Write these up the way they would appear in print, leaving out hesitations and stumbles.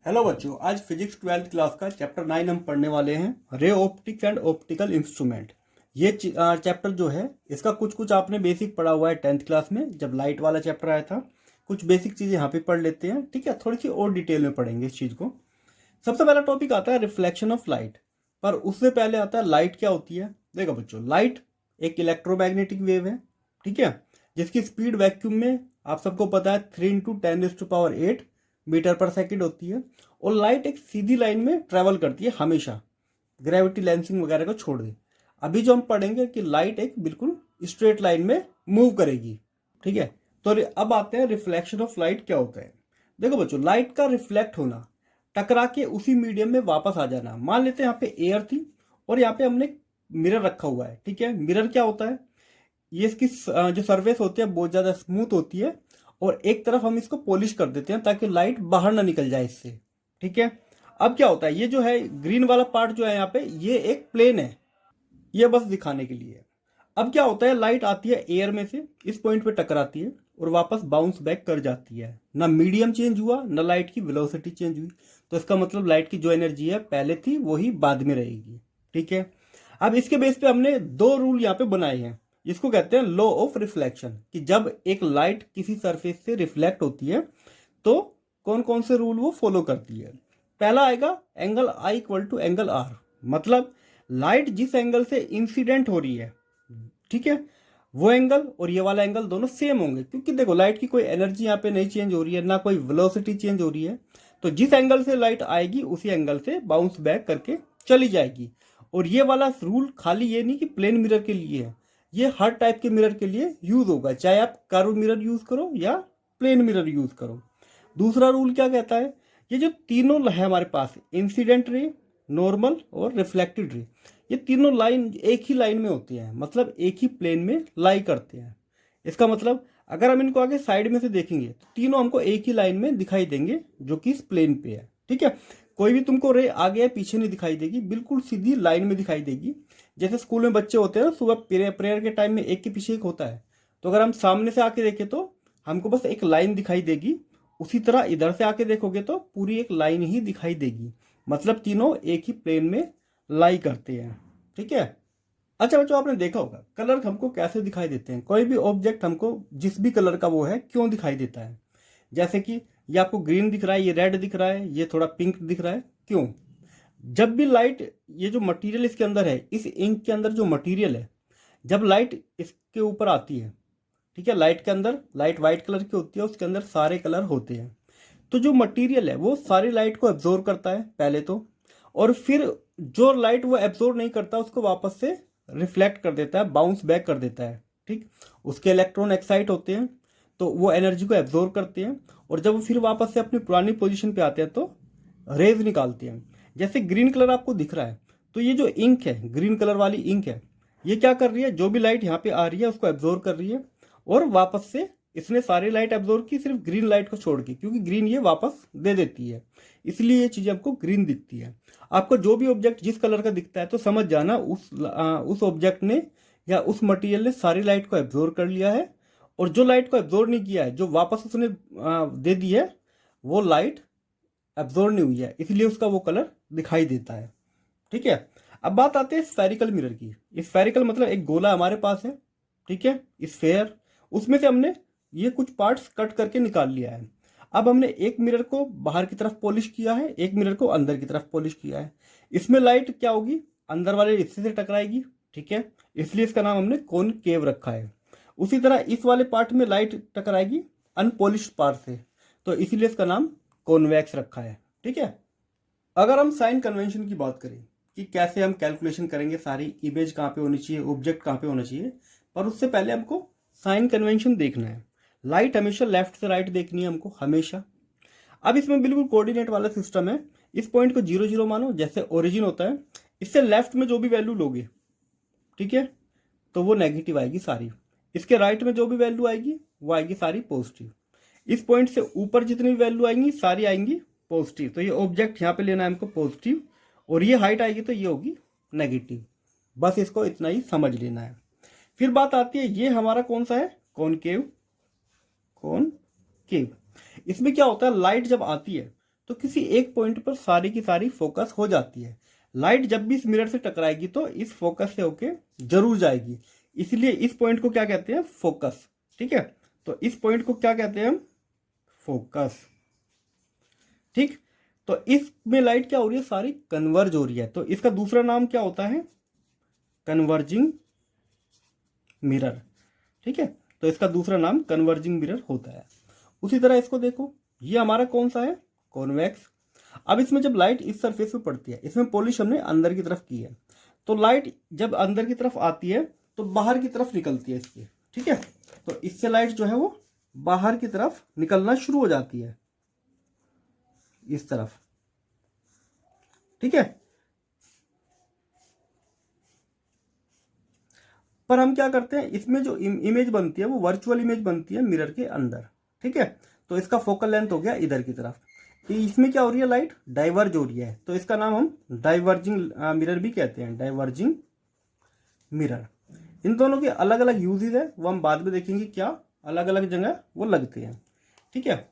Hello बच्चों, आज physics 12th class का चैप्टर 9 हम पढ़ने वाले हैं, ray optics and optical instrument. ये चैप्टर जो है इसका कुछ आपने बेसिक पढ़ा हुआ है 10th क्लास में जब लाइट वाला चैप्टर आया था। कुछ बेसिक चीज़ें यहाँ पे पढ़ लेते हैं, ठीक है। थोड़ी सी और डिटेल में पढ़ेंगे इस चीज़ को। सबसे पहला टॉपिक आता है रिफ्लेक्शन ऑफ लाइट, पर उससे पहले आता है लाइट क्या होती है। देखो बच्चों, लाइट एक इलेक्ट्रोमैग्नेटिक वेव है, ठीक है, जिसकी स्पीड वैक्यूम में आप सबको पता है 3 × 10⁸ मीटर पर सेकंड होती है। और लाइट एक सीधी लाइन में ट्रेवल करती है हमेशा, ग्रेविटी लेंसिंग वगैरह को छोड़ दे। अभी जो हम पढ़ेंगे कि लाइट एक बिल्कुल स्ट्रेट लाइन में मूव करेगी, ठीक है। तो अब आते हैं रिफ्लेक्शन ऑफ लाइट क्या होता है। देखो बच्चों, लाइट का रिफ्लेक्ट होना, टकरा के उसी मीडियम में वापस आ जाना। मान लेते हैं यहाँ पे एयर थी और यहाँ पे हमने मिरर रखा हुआ है, ठीक है। मिरर क्या होता है, ये इसकी जो सरफेस होती है बहुत ज़्यादा स्मूथ होती है और एक तरफ हम इसको पॉलिश कर देते हैं ताकि लाइट बाहर ना निकल जाए इससे, ठीक है। अब क्या होता है, ये जो है ग्रीन वाला पार्ट जो है यहाँ पे, ये एक प्लेन है, ये बस दिखाने के लिए है। अब क्या होता है, लाइट आती है एयर में से, इस पॉइंट पे टकराती है और वापस बाउंस बैक कर जाती है। ना मीडियम चेंज हुआ, ना लाइट की वेलोसिटी चेंज हुई। तो इसका मतलब लाइट की जो एनर्जी है पहले थी वही बाद में रहेगी, ठीक है। अब इसके बेस पे हमने दो रूल यहाँ पे बनाए हैं, इसको कहते हैं लॉ ऑफ रिफ्लेक्शन, कि जब एक लाइट किसी सरफेस से रिफ्लेक्ट होती है तो कौन कौन से रूल वो फॉलो करती है। पहला आएगा angle i equal to angle r, मतलब लाइट जिस एंगल से इंसिडेंट हो रही है, ठीक है, वो एंगल और ये वाला एंगल दोनों सेम होंगे। क्योंकि देखो, लाइट की कोई एनर्जी यहाँ पे नहीं चेंज हो रही है, ना कोई वेलोसिटी चेंज हो रही है। तो जिस एंगल से लाइट आएगी उसी एंगल से बाउंस बैक करके चली जाएगी। और ये वाला रूल खाली ये नहीं कि प्लेन मिरर के लिए है, ये हर टाइप के मिरर के लिए यूज होगा, चाहे आप कर्व मिरर यूज करो या प्लेन मिरर यूज करो। दूसरा रूल क्या कहता है, ये जो तीनों है हमारे पास, इंसिडेंट रे, नॉर्मल और रिफ्लेक्टेड रे, ये तीनों लाइन एक ही लाइन में होती हैं, मतलब एक ही प्लेन में लाई करते हैं। इसका मतलब अगर हम इनको आगे साइड में से देखेंगे तो तीनों हमको एक ही लाइन में दिखाई देंगे जो कि इस प्लेन पे है, ठीक है। कोई भी तुमको रे आगे या पीछे नहीं दिखाई देगी, बिल्कुल सीधी लाइन में दिखाई देगी। जैसे स्कूल में बच्चे होते हैं ना, सुबह प्रेयर के टाइम में एक के पीछे एक होता है, तो अगर हम सामने से आके देखें तो हमको बस एक लाइन दिखाई देगी। उसी तरह इधर से आके देखोगे तो पूरी एक लाइन ही दिखाई देगी, मतलब तीनों एक ही प्लेन में लाई करते हैं, ठीक है। अच्छा बच्चों, आपने देखा होगा कलर हमको कैसे दिखाई देते हैं। कोई भी ऑब्जेक्ट हमको जिस भी कलर का वो है क्यों दिखाई देता है। जैसे कि ये आपको ग्रीन दिख रहा है, ये रेड दिख रहा है, ये थोड़ा पिंक दिख रहा है, क्यों। जब भी लाइट, ये जो मटेरियल इसके अंदर है, इस इंक के अंदर जो मटेरियल है, जब लाइट इसके ऊपर आती है, ठीक है, लाइट के अंदर, लाइट वाइट कलर की होती है, उसके अंदर सारे कलर होते हैं। तो जो मटेरियल है वो सारी लाइट को एब्जॉर्व करता है पहले तो, और फिर जो लाइट वो एब्जॉर्व नहीं करता उसको वापस से रिफ्लेक्ट कर देता है, बाउंस बैक कर देता है, ठीक। उसके इलेक्ट्रॉन एक्साइट होते हैं तो वो एनर्जी को एब्जॉर्व करते हैं, और जब वो फिर वापस से अपनी पुरानी पोजीशन पे आते हैं तो रेज निकालते हैं। जैसे ग्रीन कलर आपको दिख रहा है, तो ये जो इंक है, ग्रीन कलर वाली इंक है, ये क्या कर रही है, जो भी लाइट यहाँ पे आ रही है उसको एब्जॉर्व कर रही है और वापस से इसने सारी लाइट एब्जॉर्व की, सिर्फ ग्रीन लाइट को छोड़ के, क्योंकि ग्रीन ये वापस दे देती है, इसलिए ये चीज़ आपको ग्रीन दिखती है। आपको जो भी ऑब्जेक्ट जिस कलर का दिखता है तो समझ जाना उस ऑब्जेक्ट ने या उस मटेरियल ने सारी लाइट को एब्जॉर्व कर लिया है, और जो लाइट को एब्जॉर्व नहीं किया है, जो वापस उसने दे दी है, वो लाइट एब्जॉर्व नहीं हुई है, इसलिए उसका वो कलर दिखाई देता है, ठीक है। अब बात आती है स्फेरिकल मिरर की। स्फेरिकल मतलब एक गोला हमारे पास है, ठीक है, स्फेयर, उसमें से हमने ये कुछ पार्ट्स कट करके निकाल लिया है। अब हमने एक मिरर को बाहर की तरफ पॉलिश किया है, एक मिरर को अंदर की तरफ पॉलिश किया है। इसमें लाइट क्या होगी, अंदर वाले हिस्से से टकराएगी, ठीक है, इसलिए इसका नाम हमने कॉनकेव रखा है। उसी तरह इस वाले पार्ट में लाइट टकराएगी अनपॉलिश्ड पार्ट से, तो इसीलिए इसका नाम कॉन्वेक्स रखा है, ठीक है। अगर हम साइन कन्वेंशन की बात करें कि कैसे हम कैलकुलेशन करेंगे, सारी इमेज कहाँ पे होनी चाहिए, ऑब्जेक्ट कहाँ पे होना चाहिए, पर उससे पहले हमको साइन कन्वेंशन देखना है। लाइट हमेशा लेफ्ट से राइट देखनी है हमको, हमेशा। अब इसमें बिल्कुल कोऑर्डिनेट वाला सिस्टम है। इस पॉइंट को 0 0 मानो, जैसे ओरिजिन होता है, इससे लेफ्ट में जो भी वैल्यू लोगे, ठीक है, तो वो नेगेटिव आएगी सारी। इसके राइट में जो भी वैल्यू आएगी वो आएगी सारी पॉजिटिव। इस पॉइंट से ऊपर जितनी भी वैल्यू आएंगी सारी आएंगी पॉजिटिव। तो ये ऑब्जेक्ट यहाँ पे लेना है हमको पॉजिटिव, और ये हाइट आएगी तो ये होगी नेगेटिव। बस इसको इतना ही समझ लेना है। फिर बात आती है, ये हमारा कौन सा है, कॉनकेव। कॉनकेव, इसमें क्या होता है, लाइट जब आती है तो किसी एक पॉइंट पर सारी की सारी फोकस हो जाती है। लाइट जब भी इस मिरर से टकराएगी तो इस फोकस से होके जरूर जाएगी, इसलिए इस पॉइंट को क्या कहते हैं, फोकस। ठीक है, तो इस पॉइंट को क्या कहते हैं हम, फोकस। ठीक, तो इसमें लाइट क्या हो रही है, सारी कन्वर्ज हो रही है, तो इसका दूसरा नाम क्या होता है, कन्वर्जिंग मिरर। ठीक है, तो इसका दूसरा नाम कन्वर्जिंग मिरर होता है। उसी तरह इसको देखो, ये हमारा कौन सा है, कॉन्वेक्स। अब इसमें जब लाइट इस सरफेस पे पड़ती है, इसमें पॉलिश हमने अंदर की तरफ की है, तो लाइट जब अंदर की तरफ आती है तो बाहर की तरफ निकलती है इसकी। ठीक है, तो इससे लाइट जो है वो बाहर की तरफ निकलना शुरू हो जाती है, इस तरफ। ठीक है, पर हम क्या करते हैं, इसमें जो इमेज बनती है वो वर्चुअल इमेज बनती है मिरर के अंदर। ठीक है, तो इसका फोकल लेंथ हो गया इधर की तरफ, इसमें क्या हो रही है, लाइट डाइवर्ज हो रही है, तो इसका नाम हम डाइवर्जिंग मिरर भी कहते हैं, डाइवर्जिंग मिरर। इन दोनों के अलग अलग यूजेस है, वो हम बाद में देखेंगे क्या अलग अलग जगह वो लगते हैं। ठीक है,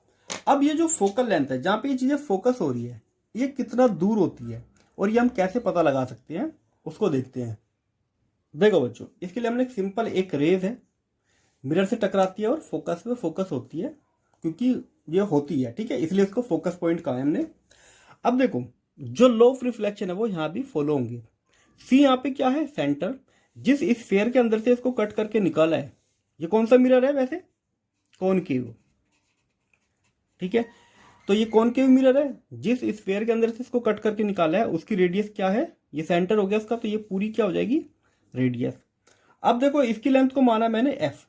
अब ये जो फोकल लेंथ है, जहाँ पे ये चीज़ें फोकस हो रही है, ये कितना दूर होती है और ये हम कैसे पता लगा सकते हैं, उसको देखते हैं। देखो बच्चों, इसके लिए हमने सिंपल एक रेज है, मिरर से टकराती है और फोकस पे फोकस होती है, क्योंकि ये होती है। ठीक है, इसलिए इसको फोकस पॉइंट कहा है हमने। अब देखो, जो लॉ ऑफ रिफ्लेक्शन है वो यहाँ भी फॉलो होंगे। सी यहाँ पे क्या है, सेंटर, जिस स्फीयर के अंदर से इसको कट करके निकाला है, ये कौन सा मिरर है वैसे, कॉनकेव। ठीक है, तो ये कॉनकेव मिरर है, जिस स्फीयर के अंदर से इसको कट करके निकाला है उसकी रेडियस क्या है, ये सेंटर हो गया इसका, तो ये पूरी क्या हो जाएगी, रेडियस। अब देखो, इसकी लेंथ को माना मैंने एफ,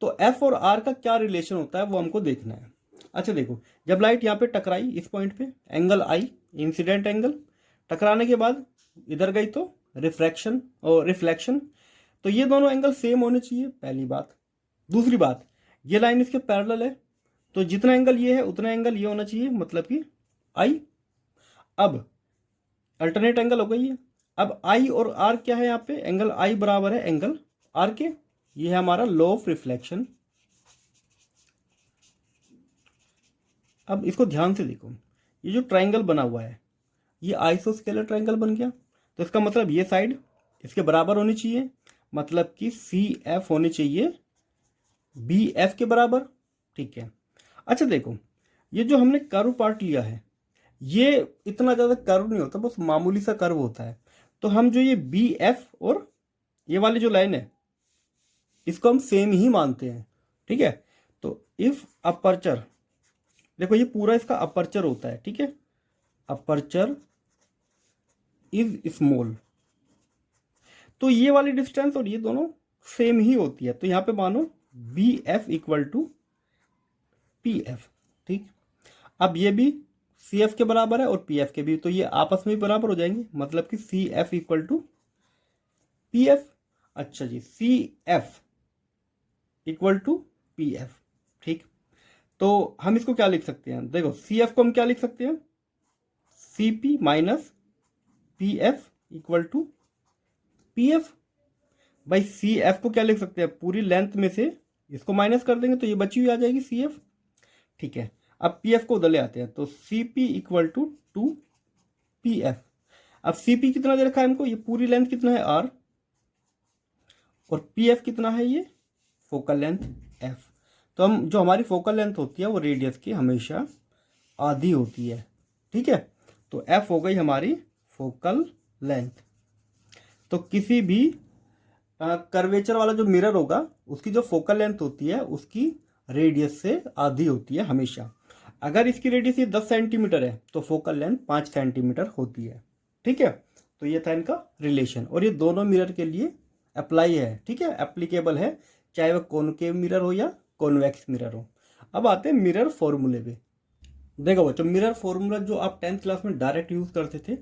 तो एफ और आर का क्या रिलेशन होता है वो हमको देखना है। अच्छा देखो, जब लाइट यहाँ पे टकराई इस पॉइंट पे, एंगल आई, इंसिडेंट एंगल, टकराने के बाद इधर गई तो रिफ्रैक्शन और रिफ्लेक्शन, तो ये दोनों एंगल सेम होने चाहिए, पहली बात। दूसरी बात, ये लाइन इसके पैरेलल है, तो जितना एंगल ये है उतना एंगल ये होना चाहिए, मतलब कि आई। अब अल्टरनेट एंगल हो गई है। अब आई और आर क्या है, यहाँ पे एंगल आई बराबर है एंगल आर के, ये है हमारा लॉ ऑफ रिफ्लेक्शन। अब इसको ध्यान से देखो, ये जो ट्राइंगल बना हुआ है ये आइसोस्केलर ट्राइंगल बन गया, तो इसका मतलब ये साइड इसके बराबर होनी चाहिए, मतलब कि सी एफ होनी चाहिए बी एफ के बराबर। ठीक है, अच्छा देखो, ये जो हमने कर्व पार्ट लिया है ये इतना ज़्यादा कर्व नहीं होता, बस मामूली सा कर्व होता है, तो हम जो ये बी एफ और ये वाली जो लाइन है इसको हम सेम ही मानते हैं। ठीक है, तो इफ अपर्चर, देखो ये पूरा इसका अपर्चर होता है। ठीक है, अपर्चर इज स्मॉल, तो ये वाली डिस्टेंस और ये दोनों सेम ही होती है, तो यहाँ पे मानो B F equal to P F. ठीक, अब ये भी सी एफ के बराबर है और पी एफ के भी, तो ये आपस में बराबर हो जाएंगे, मतलब कि C F equal to P F. अच्छा जी, C F equal to P F. ठीक, तो हम इसको क्या लिख सकते हैं, देखो सी एफ को हम क्या लिख सकते हैं, C P minus P F equal to P F. भाई सी एफ को क्या लिख सकते हैं, पूरी लेंथ में से इसको माइनस कर देंगे तो ये बची हुई आ जाएगी सी एफ। ठीक है, अब पी एफ को उधर ले आते हैं, तो C P equal to two P F. अब सी पी कितना दे रखा है हमको, ये पूरी लेंथ कितना है आर, और पी एफ कितना है, ये फोकल लेंथ एफ। तो हम जो हमारी फोकल लेंथ होती है वो रेडियस की हमेशा आधी होती है। ठीक है, तो एफ हो गई हमारी फोकल लेंथ। तो किसी भी कर्वेचर वाला जो मिरर होगा उसकी जो फोकल लेंथ होती है उसकी रेडियस से आधी होती है हमेशा। अगर इसकी रेडियस ये 10 सेंटीमीटर है तो फोकल लेंथ 5 सेंटीमीटर होती है। ठीक है, तो ये था इनका रिलेशन, और ये दोनों मिरर के लिए अप्लाई है। ठीक है, एप्लीकेबल है, चाहे वह कॉनकेव मिरर हो या कॉन्वेक्स मिरर हो। अब आते हैं मिरर फॉर्मूले पे। देखो बच्चों, मिरर फॉर्मूला जो आप 10th क्लास में डायरेक्ट यूज करते थे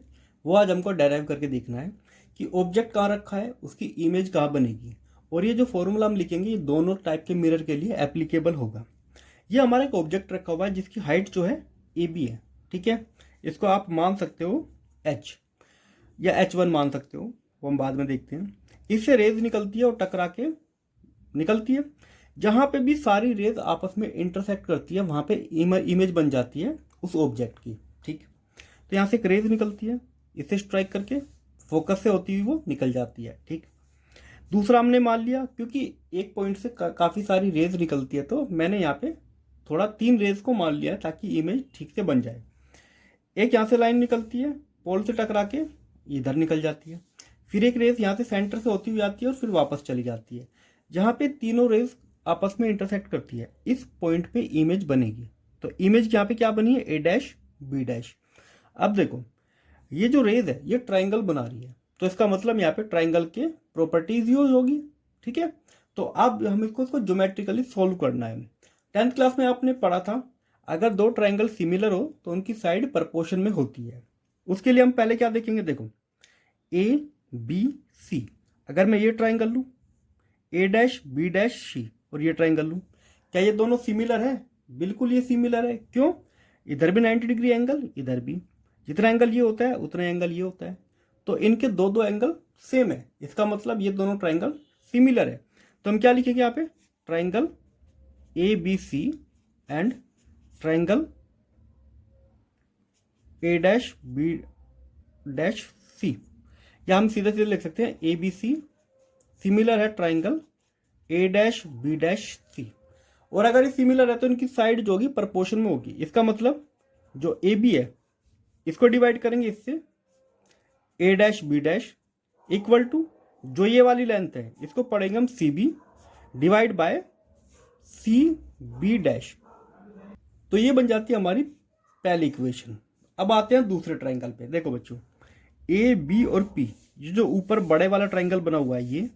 वो आज हमको डेराइव करके देखना है कि ऑब्जेक्ट कहाँ रखा है, उसकी इमेज कहाँ बनेगी, और ये जो फॉर्मूला हम लिखेंगे ये दोनों टाइप के मिरर के लिए एप्लीकेबल होगा। ये हमारा एक ऑब्जेक्ट रखा हुआ है जिसकी हाइट जो है ए बी है। ठीक है, इसको आप मान सकते हो एच या H1 मान सकते हो, वो हम बाद में देखते हैं। इससे रेज निकलती है और टकरा के निकलती है, जहाँ पे भी सारी रेज आपस में इंटरसेक्ट करती है वहाँ पे इमेज बन जाती है उस ऑब्जेक्ट की। ठीक, तो यहाँ से एक रेज निकलती है, इसे स्ट्राइक करके फोकस से होती हुई वो निकल जाती है। ठीक, दूसरा हमने मान लिया, क्योंकि एक पॉइंट से काफ़ी सारी रेज निकलती है तो मैंने यहाँ पे थोड़ा 3 रेज को मान लिया है ताकि इमेज ठीक से बन जाए। एक यहाँ से लाइन निकलती है, पोल से टकरा के इधर निकल जाती है, फिर एक रेस यहाँ से सेंटर से होती हुई आती है और फिर वापस चली जाती है। जहाँ पे तीनों रेस आपस में इंटरसेक्ट करती है, इस पॉइंट पे इमेज बनेगी। तो इमेज यहाँ पे क्या बनी है, ए डैश बी डैश। अब देखो ये जो रेज है ये ट्राइंगल बना रही है, तो इसका मतलब यहाँ पे ट्राइंगल के प्रॉपर्टीज यूज होगी। ठीक है, तो अब हमें इसको ज्योमेट्रिकली सोल्व करना है। 10th क्लास में आपने पढ़ा था, अगर दो ट्राइंगल सिमिलर हो तो उनकी साइड प्रपोर्शन में होती है। उसके लिए हम पहले क्या देखेंगे, देखो ए बी सी, अगर मैं ये ट्राइंगल लूँ ए डैश बी डैश सी और ये ट्राइंगल लूँ, क्या ये दोनों सिमिलर है? बिल्कुल ये सिमिलर है। क्यों? इधर भी 90 डिग्री एंगल, इधर भी जितना एंगल ये होता है उतना एंगल ये होता है, तो इनके दो दो एंगल सेम है। इसका मतलब ये दोनों ट्राइंगल सिमिलर है। तो हम क्या लिखेंगे यहाँ पे, triangle A B C and triangle A dash B dash C, या हम सीधे सीधे लिख सकते हैं ए बी सी सिमिलर है triangle A dash B dash C. और अगर ये सिमिलर है तो इनकी साइड जो होगी प्रपोर्शन में होगी। इसका मतलब जो ए बी है इसको डिवाइड करेंगे इससे, A dash B dash equal to जो ये वाली लेंथ है इसको पढ़ेंगे हम C B divide by C B dash. तो ये बन जाती है हमारी पहली इक्वेशन। अब आते हैं दूसरे ट्राइंगल पे। देखो बच्चों, ए बी और पी, ये जो ऊपर बड़े वाला ट्राइंगल बना हुआ है ये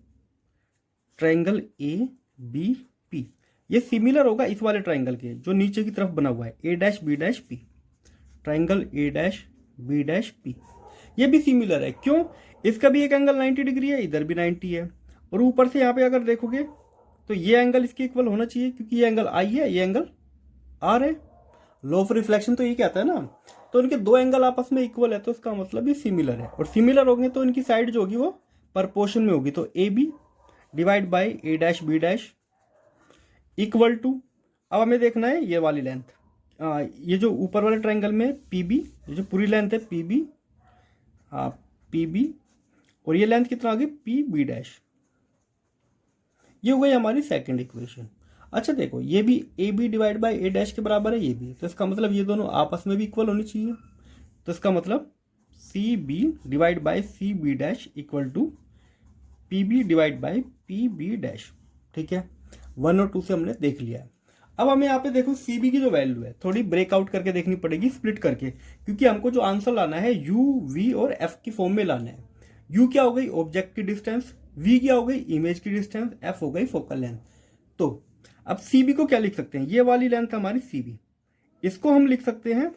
ट्राइंगल ए बी पी, ये सिमिलर होगा इस वाले ट्राइंगल के जो नीचे की तरफ बना हुआ है A dash B dash P. Triangle A dash B dash P ये भी सिमिलर है। क्यों? इसका भी एक एंगल 90 डिग्री है, इधर भी 90 है, और ऊपर से यहाँ पे अगर देखोगे तो ये एंगल इसके इक्वल होना चाहिए, क्योंकि ये एंगल आई है, ये एंगल आर है। लॉ ऑफ रिफ्लेक्शन तो ये कहता है ना, तो इनके दो एंगल आपस में इक्वल है, तो इसका मतलब ये सिमिलर है। और सिमिलर होंगे तो इनकी साइड जो होगी वो प्रपोर्शन में होगी। तो A B divide by A dash B dash equal to, अब हमें देखना है ये वाली लेंथ, ये जो ऊपर वाले ट्राइंगल में पी बी, ये जो पूरी लेंथ है पी बी पी बी, और ये लेंथ कितना आ गई पी बी डैश। ये हो गई हमारी सेकंड इक्वेशन। अच्छा देखो, ये भी A B divide by A dash के बराबर है ये भी, तो इसका मतलब ये दोनों आपस में भी इक्वल होनी चाहिए। तो इसका मतलब C B divide by C B dash equal to P B divide by P B dash. ठीक है, 1 और 2 से हमने देख लिया है। अब हमें यहाँ पे देखो सी बी की जो वैल्यू है थोड़ी ब्रेकआउट करके देखनी पड़ेगी, स्प्लिट करके, क्योंकि हमको जो आंसर लाना है यू वी और एफ की फॉर्म में लाना है। यू क्या हो गई ऑब्जेक्ट की डिस्टेंस, वी क्या हो गई इमेज की डिस्टेंस, एफ हो गई फोकल लेंथ। तो अब सी बी को क्या लिख सकते हैं, ये वाली लेंथ है हमारी सी बी, इसको हम लिख सकते हैं,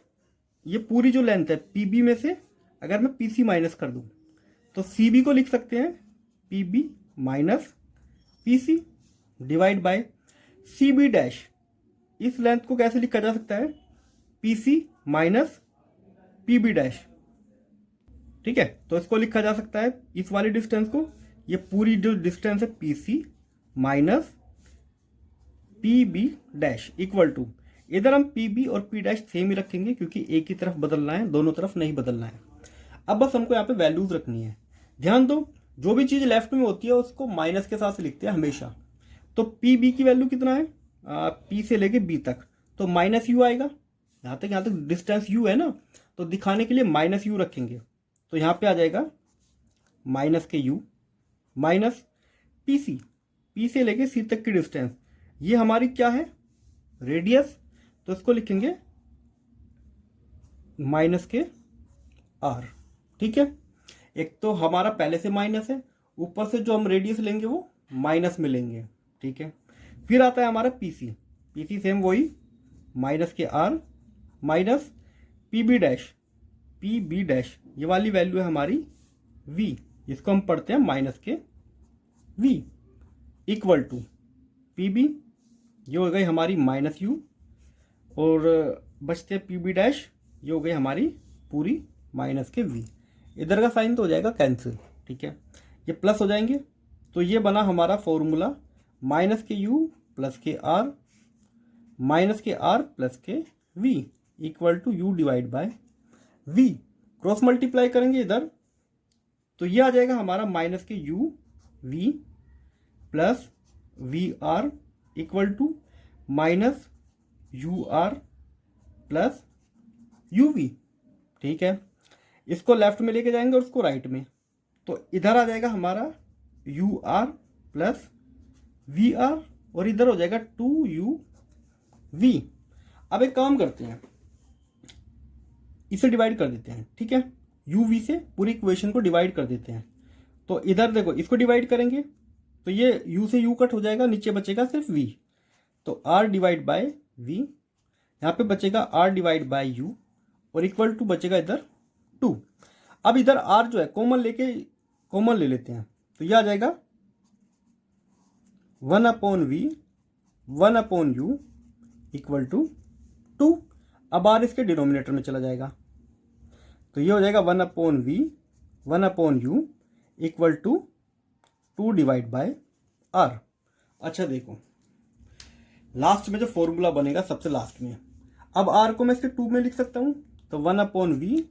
ये पूरी जो लेंथ है पी बी में से अगर मैं पी सी माइनस कर दूं तो सी बी को लिख सकते हैं P B minus P C divide by C B dash. इस लेंथ को कैसे लिखा जा सकता है, P C minus P B dash. ठीक है, तो इसको लिखा जा सकता है इस वाली डिस्टेंस को, ये पूरी जो डिस्टेंस है P C minus P B dash equal to, इधर हम पी बी और पी डैश सेम ही रखेंगे क्योंकि एक ही तरफ बदलना है, दोनों तरफ नहीं बदलना है। अब बस हमको यहाँ पे वैल्यूज रखनी है। ध्यान दो, जो भी चीज लेफ्ट में होती है उसको माइनस के साथ लिखते हैं हमेशा। तो पी बी की वैल्यू कितना है, पी से लेके बी तक, तो माइनस यू आएगा। यहाँ तक डिस्टेंस यू है ना, तो दिखाने के लिए माइनस यू रखेंगे, तो यहाँ पे आ जाएगा माइनस के u minus P C, P से लेके सी तक की डिस्टेंस, ये हमारी क्या है रेडियस, तो इसको लिखेंगे माइनस के आर। ठीक है, एक तो हमारा पहले से माइनस है, ऊपर से जो हम रेडियस लेंगे वो माइनस में लेंगे। ठीक है, फिर आता है हमारा P C, P C same वही माइनस के r minus P B dash, P B dash ये वाली वैल्यू है हमारी वी, जिसको हम पढ़ते हैं माइनस के v equal to P B, ये हो गई हमारी माइनस यू, और बचते पी बी डैश, ये हो गई हमारी पूरी माइनस के वी। इधर का साइन तो हो जाएगा कैंसिल। ठीक है, ये प्लस हो जाएंगे, तो ये बना हमारा फॉर्मूला माइनस के यू प्लस के आर माइनस के आर प्लस के v. Equal to u divide by v. Cross multiply करेंगे इधर तो ये आ जाएगा हमारा माइनस के u v plus we r equal to minus u are plus u v. ठीक है, इसको लेफ्ट में लेके जाएंगे और उसको राइट में, तो इधर आ जाएगा हमारा U are plus we R और इधर हो जाएगा 2u v। अब एक काम करते हैं, इसे डिवाइड कर देते हैं। ठीक है, u v से पूरी इक्वेशन को डिवाइड कर देते हैं। तो इधर देखो, इसको डिवाइड करेंगे तो ये u से u कट हो जाएगा, नीचे बचेगा सिर्फ v। तो r डिवाइड बाय v, यहाँ पे बचेगा r डिवाइड बाय u और इक्वल टू बचेगा इधर 2। अब इधर r जो है कॉमन ले लेते हैं, तो ये आ जाएगा 1/v 1/u इक्वल टू 2। अब r इसके डिनोमिनेटर में चला जाएगा, तो ये हो जाएगा 1/v 1/u equal to 2 divide by r। अच्छा देखो, लास्ट में जो फॉर्मूला बनेगा सबसे लास्ट में, अब r को मैं इसके 2 में लिख सकता हूँ, तो 1/v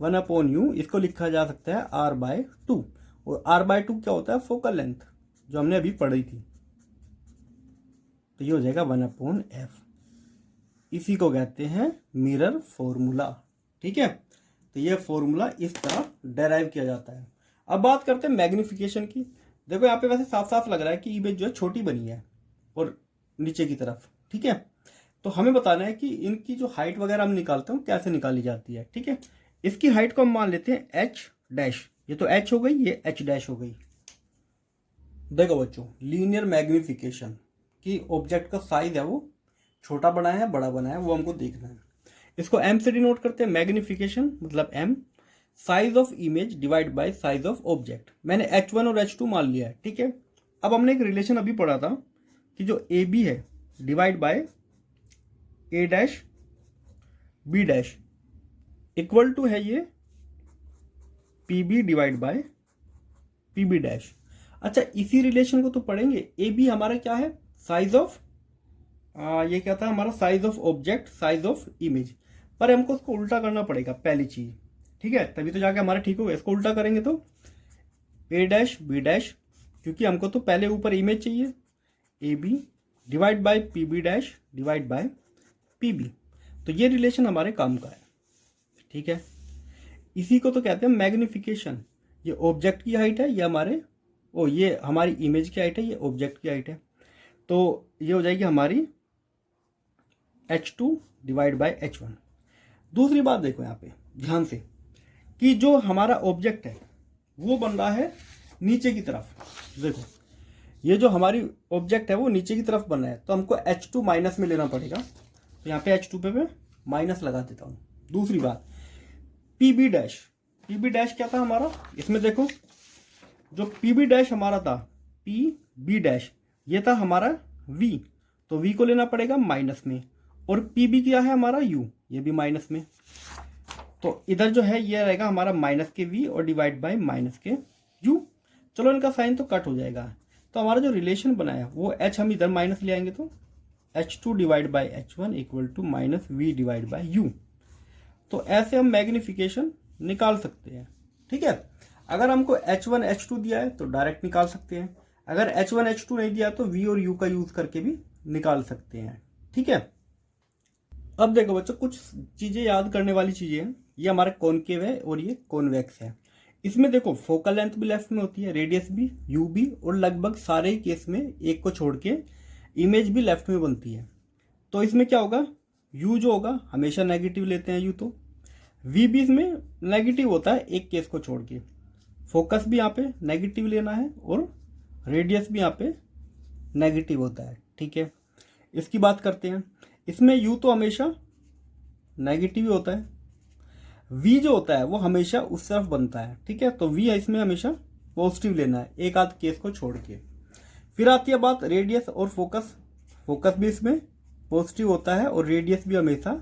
1/u इसको लिखा जा सकता है r/2। और r/2 क्या होता है? फोकल लेंथ, जो हमने अभी पढ़ी थी। तो ये हो जाएगा 1/f। इसी को कहते हैं मिरर फॉर्मूला। ठीक है, तो ये फॉर्मूला इस तरह डेराइव किया जाता है। अब बात करते हैं मैग्निफिकेशन की। देखो यहाँ पे वैसे साफ साफ लग रहा है कि इमेज जो है छोटी बनी है और नीचे की तरफ। ठीक है, तो हमें बताना है कि इनकी जो हाइट वगैरह हम निकालते हैं कैसे निकाली जाती है। ठीक है, इसकी हाइट को हम मान लेते हैं h डैश। ये तो h हो गई, ये h डैश हो गई। देखो बच्चों, लीनियर मैग्निफिकेशन कि ऑब्जेक्ट का साइज है वो छोटा बना है बड़ा बना है, वो हमको देखना है। इसको m से डिनोट करते हैं। मैग्निफिकेशन मतलब m, size of image divide by size of object. मैंने h1 और h2 मान लिया है। ठीक है, अब हमने एक रिलेशन अभी पढ़ा था कि जो AB है divide by a dash b dash equal to है ये PB divide by PB dash. अच्छा, इसी रिलेशन को तो पढ़ेंगे। AB हमारा क्या है? साइज ऑफ ये क्या था हमारा? Size of object, size of image. पर हमको उसको उल्टा करना पड़ेगा पहली चीज। ठीक है, तभी तो जाके हमारा ठीक होगा। इसको उल्टा करेंगे तो a डैश b डैश, क्योंकि हमको तो पहले ऊपर इमेज चाहिए, AB divide by PB dash divide by PB। तो ये रिलेशन हमारे काम का है। ठीक है, इसी को तो कहते हैं मैग्निफिकेशन। ये ऑब्जेक्ट की हाइट है, ये ये हमारी इमेज की हाइट है, ये ऑब्जेक्ट की हाइट है। तो ये हो जाएगी हमारी h2 डिवाइड बाय h1। दूसरी बात देखो यहाँ पे ध्यान से कि जो हमारा ऑब्जेक्ट है वो बन रहा है नीचे की तरफ। देखो, ये जो हमारी ऑब्जेक्ट है वो नीचे की तरफ बन रहा है, तो हमको h2 माइनस में लेना पड़ेगा। तो यहाँ पे h2 पे मैं माइनस लगा देता हूँ। दूसरी बात, PB डैश। PB डैश क्या था हमारा? इसमें देखो, जो PB डैश हमारा था PB डैश, ये था हमारा V, तो V को लेना पड़ेगा माइनस में। और PB क्या है हमारा? U, ये भी माइनस में। तो इधर जो है ये रहेगा हमारा माइनस के V और डिवाइड बाय माइनस के U। चलो, इनका साइन तो कट हो जाएगा। तो हमारा जो रिलेशन बनाया वो h हम इधर माइनस ले आएंगे, तो h2 divide by h1 equal to minus V divide by U। तो ऐसे हम मैग्निफिकेशन निकाल सकते हैं। ठीक है, अगर हमको h1 h2 दिया है तो डायरेक्ट निकाल सकते हैं। अगर h1 h2 नहीं दिया तो v और u का यूज करके भी निकाल सकते हैं। ठीक है, अब देखो बच्चों, कुछ चीजें याद करने वाली चीजें हैं। ये हमारा कॉनकेव है और ये कॉन्वेक्स है। इसमें देखो, फोकल लेंथ भी लेफ्ट में होती है, रेडियस भी, u भी, और लगभग सारे ही केस में एक को छोड़ के इमेज भी लेफ्ट में बनती है। तो इसमें क्या होगा? u जो होगा हमेशा नेगेटिव लेते हैं u, तो v भी इसमें नेगेटिव होता है एक केस को छोड़ के। फोकस भी यहाँ पे नेगेटिव लेना है और रेडियस भी यहाँ पे नेगेटिव होता है। ठीक है, इसकी बात करते हैं। इसमें u तो हमेशा नेगेटिव ही होता है, v जो होता है वो हमेशा उस तरफ बनता है। ठीक है, तो v इसमें हमेशा पॉजिटिव लेना है एक आध केस को छोड़ के। फिर आती है बात रेडियस और फोकस। फोकस भी इसमें पॉजिटिव होता है और रेडियस भी हमेशा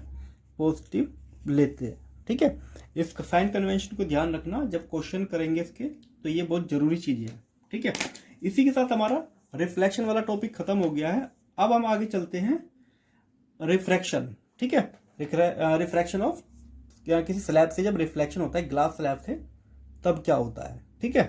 पॉजिटिव लेते हैं। ठीक है, इस साइन कन्वेंशन को ध्यान रखना जब क्वेश्चन करेंगे इसके, तो ये बहुत जरूरी चीज है। ठीक है, इसी के साथ हमारा रिफ्लेक्शन वाला टॉपिक खत्म हो गया है। अब हम आगे चलते हैं रिफ्रैक्शन। ठीक है, रिफ्रैक्शन ऑफ, या किसी स्लैब से जब रिफ्लेक्शन होता है, ग्लास स्लैब थे तब क्या होता है, ठीक है।